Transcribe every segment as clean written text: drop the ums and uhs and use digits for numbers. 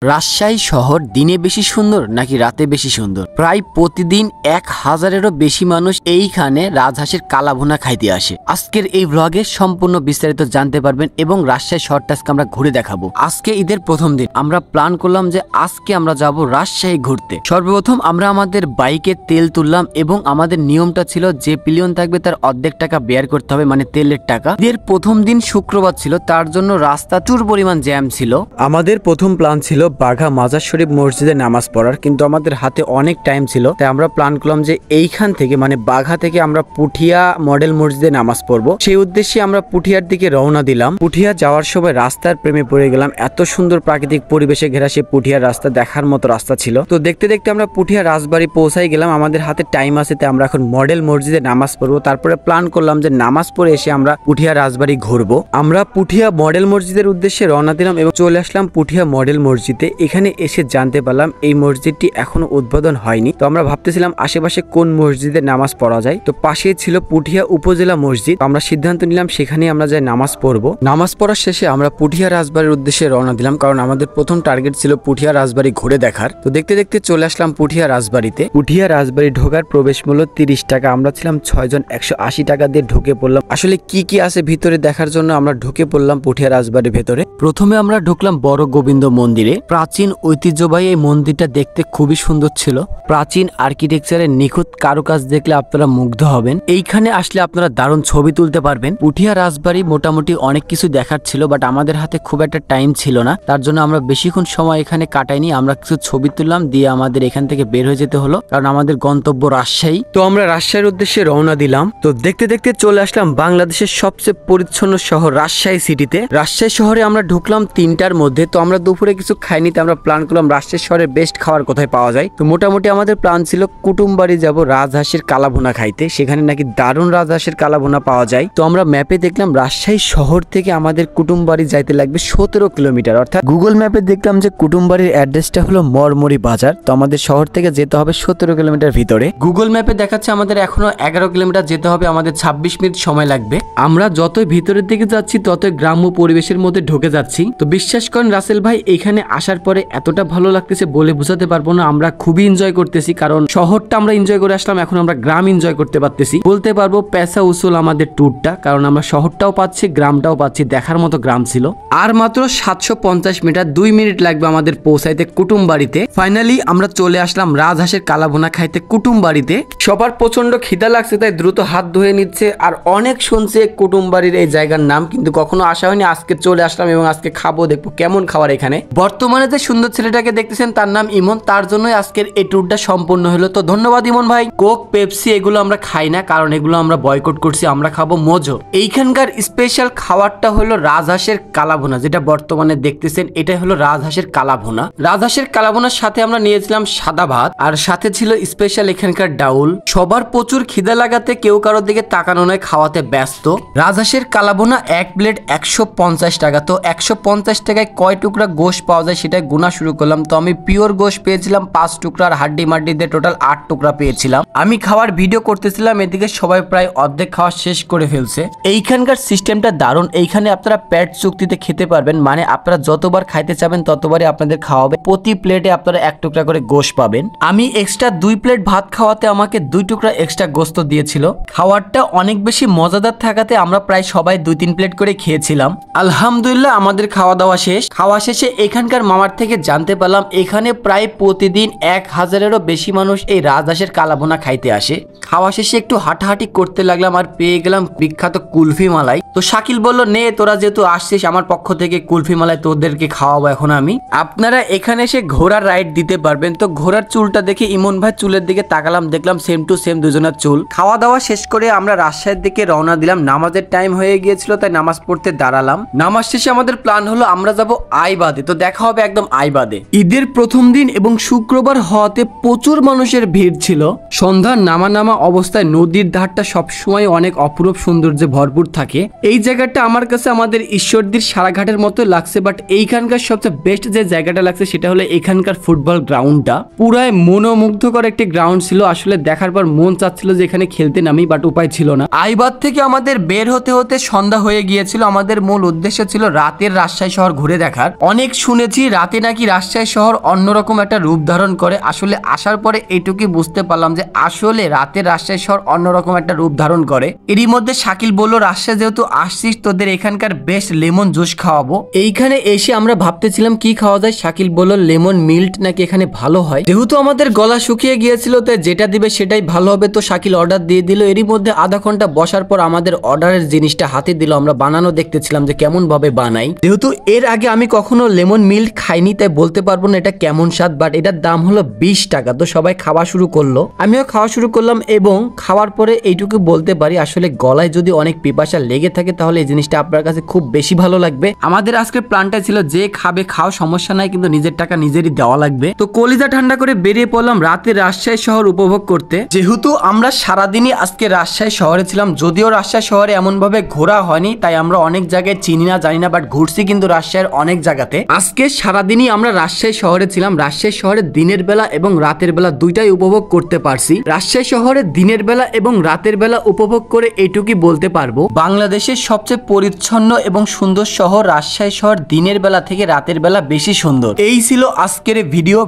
রাজশাহী শহর দিনে বেশি সুন্দর নাকি রাতে বেশি সুন্দর? প্রায় প্রতিদিন 1000-এরও বেশি মানুষ এইখানে রাজহাঁসের কালাভুনা খাইতে আসে। আজকের এই ব্লগে সম্পূর্ণ বিস্তারিত জানতে পারবেন এবং রাজশাহী শহরটা আজকে আমরা ঘুরে দেখাবো। আজকে ঈদের প্রথম দিন আমরা প্ল্যান করলাম যে আজকে আমরা যাব রাজশাহী ঘুরতে। সর্বপ্রথম আমরা আমাদের বাইকে তেল তুললাম এবং আমাদের নিয়মটা ছিল যে পিলিয়ন থাকবে তার অর্ধেক টাকা বেয়ার করতে হবে, মানে তেলের টাকা। ঈদের প্রথম দিন শুক্রবার ছিল, তার জন্য রাস্তা প্রচুর পরিমাণ জ্যাম ছিল। আমাদের প্রথম প্ল্যান ছিল বাঘা মাজার শরীফ মসজিদে নামাজ পড়ার, কিন্তু আমাদের হাতে অনেক টাইম ছিল, তাই আমরা প্ল্যান করলাম যে এইখান থেকে মানে বাঘা থেকে আমরা পুঠিয়া মডেল মসজিদে নামাজ পড়বো। সেই উদ্দেশ্যে আমরা পুঠিয়ার দিকে রওনা দিলাম। পুঠিয়া যাওয়ার সময় রাস্তার প্রেমে পড়ে গেলাম। এত সুন্দর প্রাকৃতিক পরিবেশে ঘেরা সে পুঠিয়ার রাস্তা, দেখার মতো রাস্তা ছিল। তো দেখতে দেখতে আমরা পুঠিয়া রাজবাড়ি পৌঁছাই গেলাম। আমাদের হাতে টাইম আছে, তাই আমরা এখন মডেল মসজিদে নামাজ পড়বো। তারপরে প্ল্যান করলাম যে নামাজ পড়ে এসে আমরা পুঠিয়া রাজবাড়ি ঘুরবো। আমরা পুঠিয়া মডেল মসজিদের উদ্দেশ্যে রওনা দিলাম এবং চলে আসলাম পুঠিয়া মডেল মসজিদে। এখানে এসে জানতে পারলাম এই মসজিদটি এখনো উদ্বোধন হয়নি। তো আমরা ভাবতেছিলাম আশেপাশে কোন মসজিদে নামাজ পড়া যায়। তো পাশে ছিল পুঠিয়া উপজেলা মসজিদ। আমরা সিদ্ধান্ত নিলাম সেখানে আমরা যাই নামাজ পড়বো। নামাজ পড়ার শেষে আমরা পুঠিয়া রাজবাড়ির উদ্দেশ্যে রওনা দিলাম, কারণ আমাদের প্রথম টার্গেট ছিল পুঠিয়া রাজবাড়ি ঘুরে দেখার। তো দেখতে দেখতে চলে আসলাম পুঠিয়া রাজবাড়িতে। পুঠিয়া রাজবাড়ি ঢোকার প্রবেশ মূল্য 30 টাকা। আমরা ছিলাম 6 জন, 180 টাকা দিয়ে ঢুকে পড়লাম। আসলে কি কি আছে ভিতরে দেখার জন্য আমরা ঢুকে পড়লাম পুঠিয়া রাজবাড়ির ভেতরে। প্রথমে আমরা ঢুকলাম বড় গোবিন্দ মন্দিরে। প্রাচীন ঐতিহ্যবাহী এই মন্দিরটা দেখতে খুবই সুন্দর ছিল। প্রাচীন আর্কিটেকচারের নিখুঁত কারুকাজ দেখলে আপনারা মুগ্ধ হবেন। এইখানে আসলে আপনারা দারুণ ছবি তুলতে পারবেন। পুঠিয়া রাজবাড়ি মোটামুটি অনেক কিছু দেখার ছিল, বাট আমাদের হাতে খুব একটা টাইম ছিল না, তার জন্য আমরা বেশিক্ষণ সময় এখানে কাটাইনি। আমরা কিছু ছবি তুললাম, দিয়ে আমাদের এখান থেকে বের হয়ে যেতে হলো, কারণ আমাদের গন্তব্য রাজশাহী। তো আমরা রাজশাহীর উদ্দেশ্যে রওনা দিলাম। তো দেখতে দেখতে চলে আসলাম বাংলাদেশের সবচেয়ে পরিচ্ছন্ন শহর রাজশাহী সিটিতে। রাজশাহী শহরে আমরা ঢুকলাম 3টার মধ্যে। তো আমরা দুপুরে কিছু খাইনি, তো আমরা প্ল্যান করলাম রাজশাহী শহরের বেস্ট খাবার কোথায় পাওয়া যায়। তো মোটামুটি আমাদের প্ল্যান ছিল কুটুমবাড়ি যাব রাজহাঁসের কালাভুনা খাইতে, সেখানে নাকি দারুণ রাজহাঁসের কালাভুনা পাওয়া যায়। তো আমরা ম্যাপে দেখলাম রাজশাহী শহর থেকে আমাদের কুটুমবাড়ি যাইতে লাগবে 17 কিলোমিটার, অর্থাৎ গুগল ম্যাপে দেখলাম যে কুটুমবাড়ির অ্যাড্রেসটা হলো মরমরি বাজার। তো আমাদের শহর থেকে যেতে হবে 17 কিলোমিটার ভিতরে। গুগল ম্যাপে দেখাচ্ছে আমাদের এখনো 11 কিলোমিটার যেতে হবে, আমাদের 26 মিনিট সময় লাগবে। আমরা যতই ভিতরের দিকে যাচ্ছি ততই গ্রাম্য পরিবেশের মধ্যে ঢুকে যাচ্ছি। তো বিশ্বাস করেন রাসেল ভাই, এখানে আসার পরে এতটা ভালো লাগতেছে বলে বোঝাতে পারবো না। আমরা খুবই এনজয় করতেছি, কারণ শহরটা আমরা এনজয় করে আসলাম, এখন আমরা গ্রাম এনজয় করতে পারতেছি। বলতে পারবো পেশা উসুল আমাদের ট্যুরটা, কারণ আমরা শহরটাও পাচ্ছি গ্রামটাও পাচ্ছি। দেখার মতো গ্রাম ছিল। আর মাত্র 750 মিটার, 2 মিনিট লাগবে আমাদের পৌঁছাইতে কুটুমবাড়িতে। ফাইনালি আমরা চলে আসলাম রাজহাঁসের কালাভুনা খাইতে কুটুমবাড়িতে। সবার প্রচন্ড খিদা লাগছে, তাই দ্রুত হাত ধুয়ে নিচ্ছে। আর অনেক শুনছে কুটুমবাড়ির এই জায়গার নাম, কিন্তু কখনো আসা হয়নি। আজকে চলে আসলাম এবং আজকে খাবো, দেখবো কেমন খাবার এখানে। বর্তমানে যে সুন্দর ছেলেটাকে দেখতেছেন তার নাম ইমন, তার জন্যই আজকের এই ট্যুরটা সম্পূর্ণ হলো। তো ধন্যবাদ ইমন ভাই। কোক পেপসি এগুলো আমরা খাই না, কারণ এগুলো আমরা বয়কট করছি। আমরা খাবো মোজো। এইখানকার স্পেশাল খাবারটা হলো রাজহাঁসের কালাভুনা, যেটা বর্তমানে দেখতেছেন এটাই হলো রাজহাঁসের কালাভুনা। রাজহাঁসের কালাভুনার সাথে আমরা নিয়েছিলাম সাদা ভাত, আর সাথে ছিল স্পেশাল এখানকার ডাউল। সবার প্রচুর খিদা লাগাতে কেউ কারোর দিকে তাকানো নয়, খাওয়াতে ব্যস্ত। রাজহাঁসের কালাভুনা এক প্লেট 150 টাকা। তো 150 টাকায় কয় টুকরা গোশ পাওয়া যায় সেটাই গুনা শুরু করলাম। তো আমি পিওর গোশ পেয়েছিলাম 5 টুকরা, আর হাড্ডি মাড্ডি দিয়ে টোটাল 8 টুকরা পেয়েছিলাম। আমি খাওয়ার ভিডিও করতেছিলাম, এদিকে সবাই প্রায় অর্ধেক খাওয়া শেষ করে ফেলছে। এইখানকার সিস্টেমটা দারুণ। এইখানে আপনারা পেট চুক্তিতে খেতে পারবেন, মানে আপনারা যতবার খাইতে চাবেন ততবারই আপনাদের খাওয়াবে। প্রতি প্লেটে আপনারা 1 টুকরা করে গোশ পাবেন। আমি এক্সট্রা 2 প্লেট ভাত খাওয়াতে আমাকে 2 টুকরা এক্সট্রা গোস্ত দিয়েছিল। খাওয়ারটা অনেক বেশি মজাদার থাকাতে আমরা প্রায় সবাই 2-3 প্লেট করে খেয়েছিলাম। আলহামদুলিল্লাহ আমাদের খাওয়া দাওয়া শেষ। খাওয়া শেষে এখানকার মামার থেকে জানতে পারলাম এখানে প্রায় প্রতিদিন 1000-এরও বেশি মানুষ এই রাজহাঁসের কালাভুনা খাইতে আসে। খাওয়া শেষে একটু হাঁটাহাঁটি করতে লাগলাম, আর পেয়ে গেলাম বিখ্যাত কুলফি মালাই। তো শাকিল বলল, নে তোরা যেহেতু আসছিস আমার পক্ষ থেকে কুলফি মালাই তোদেরকে খাওয়াবো এখন আমি। আপনারা এখানে এসে ঘোড়ার রাইড দিতে পারবেন। তো ঘোড়ার চুলটা দেখে ইমন ভাই চুলের দিকে তাকালাম, দেখলাম সেম টু সেম দুজনের চুল। খাওয়া দাওয়া শেষ করে আমরা রাজশাহীর দিকে রওনা দিলাম। নামাজের টাইম হয়ে গিয়েছিল, তাই নামাজ পড়তে দাঁড়ালাম। নামাজ শেষে আমাদের প্ল্যান হলো আমরা যাব আইবাদে। তো দেখা হবে একদম আইবাদে। ঈদের প্রথম দিন এবং শুক্রবার হওয়াতে প্রচুর মানুষের ভিড় ছিল। সন্ধ্যার নামা নামা অবস্থায় নদীর ধারটা সবসময় অনেক অপরূপ সৌন্দর্যে ভরপুর থাকে। এই জায়গাটা আমার কাছে আমাদের ঈশ্বরদীর সারাঘাটের মতো লাগছে, বাট এইখানকার সবচেয়ে বেস্ট যে জায়গাটা লাগছে সেটা হলো এখানকার ফুটবল গ্রাউন্ডটা। পুরাই মনোমুগ্ধকর একটি গ্রাউন্ড ছিল, আসলে দেখার পর মন চাচ্ছিল যে এখানে খেলতে নামি, বাট উপায় ছিল না। আইবাদ থেকে আমাদের বের হতে হতে সন্ধ্যা হয়ে গিয়েছিল। আমাদের মূল উদ্দেশ্য ছিল রাতের রাজশাহী শহর ঘুরে দেখার। অনেক শুনেছি রাতে নাকি রাজশাহী শহর অন্যরকম একটা রূপ ধারণ করে, আসলে আসার পরে এইটুকুই বুঝতে পারলাম যে আসলে রাতের রাজশাহী শহর অন্যরকম একটা রূপ ধারণ করে। এরই মধ্যে শাকিল বলল, রাজশাহী যেহেতু আসছিস তোদের এখানকার বেস্ট লেমন জুস খাওয়াবো। এইখানে এসে আমরা ভাবতেছিলাম কি খাওয়া যায়। শাকিল বলল লেমন মিল্ট নাকি এখানে ভালো হয়। যেহেতু আমাদের গলা শুকিয়ে গিয়েছিল তাই যেটা দিবে সেটাই ভালো হবে, তো শাকিল অর্ডার দিয়ে দিল। এরই মধ্যে আধা ঘন্টা বসার পর আমাদের অর্ডারের জিনিসটা হাতে দিল। আমরা বানানো দেখতেছিলাম যে কেমন ভাবে বানাই। যেহেতু এর আগে আমি কখনো লেমন মিল্ট খাইনি তাই বলতে পারবো না এটা কেমন স্বাদ, বাট এটার দাম হলো 20 টাকা। তো সবাই খাওয়া শুরু করলো, আমিও খাওয়া শুরু করলাম এবং খাওয়ার পরে এইটুকু বলতে পারি আসলে গলায় যদি অনেক পিপাসা লেগে থাকে তাহলে এই জিনিসটা আপনার কাছে খুব বেশি ভালো লাগবে। আমাদের আজকের প্ল্যানটা ছিল যে খাবে খাও, সমস্যা নাই, কিন্তু নিজের টাকা নিজেরই দেওয়া লাগবে। তো কলিজা ঠান্ডা করে বেরিয়ে পড়লাম রাতে রাজশাহী শহর উপভোগ করতে। যেহেতু আমরা সারাদিনই আজকে রাজশাহী শহরে ছিলাম, যদিও রাজশাহী শহরে এমন ভাবে ঘোরা হয়নি তাই আমরা অনেক জায়গায় চিনি না জানি না, বাট ঘুরছি কিন্তু রাজশাহীর অনেক জায়গাতে। আজকে সারাদিনই আমরা রাজশাহী শহরে ছিলাম। রাজশাহী শহরে দিনের বেলা এবং রাতের বেলা দুইটাই উপভোগ করতে পারছি। রাজশাহী শহরে দিনের বেলা এবং রাতের বেলা উপভোগ করে এইটুকুই বলতে পারবো বাংলাদেশের সবচেয়ে পরিচ্ছন্ন এবং সুন্দর শহর রাজশাহী শহর দিনের বেলা থেকে রাতের বেলা বেশি সুন্দর। এই ছিল আজকের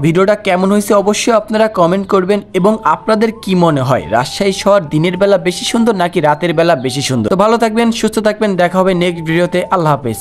ভিডিওটা কেমন হয়েছে অবশ্যই আপনারা কমেন্ট করবেন, এবং আপনাদের কি মনে হয় রাজশাহী শহর দিনের বেলা বেশি সুন্দর নাকি রাতের বেলা বেশি সুন্দর? তো ভালো থাকবেন, সুস্থ থাকবেন, দেখা হবে নেক্সট ভিডিওতে। আল্লাহ হাফেজ।